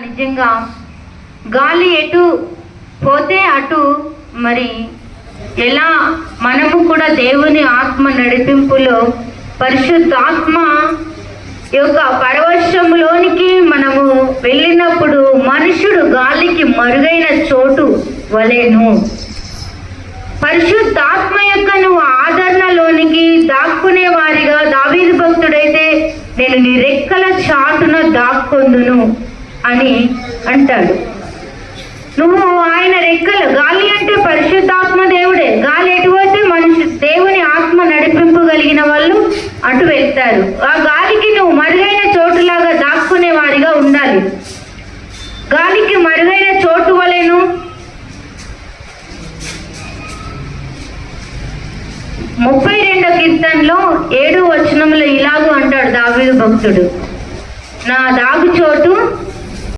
నిజంగా గాలి ఎటు పోతే అటు మరి ఎలా మనము కూడా దేవుని ఆత్మ నడిపింపులో పరిశుద్ధాత్మ యొక్క పరవశంలోనికి మనము వెళ్ళినప్పుడు మనుషుడు గాలికి మరుగైన చోటు వలెను. పరిశుద్ధాత్మ యొక్క నువ్వు ఆదరణలోనికి దాక్కునే వారిగా దావీదు భక్తుడైతే నేను నీ రెక్కల చాటున దాక్కొందును అని అంటాడు. నువ్వు ఆయన రెక్కలు, గాలి అంటే పరిశుద్ధాత్మ దేవుడే. గాలి ఎటు పోతే దేవుని ఆత్మ నడిపింపగలిగిన వాళ్ళు అటు వెళ్తారు. ఆ గాలికి నువ్వు మరుగైన చోటులాగా దాక్కునే వారిగా ఉండాలి. గాలికి మరుగైన చోటు వలెను 32వ కీర్తనలో 7వ వచనంలో ఇలాగూ అంటాడు దావీదు భక్తుడు, నా దాగు చోటు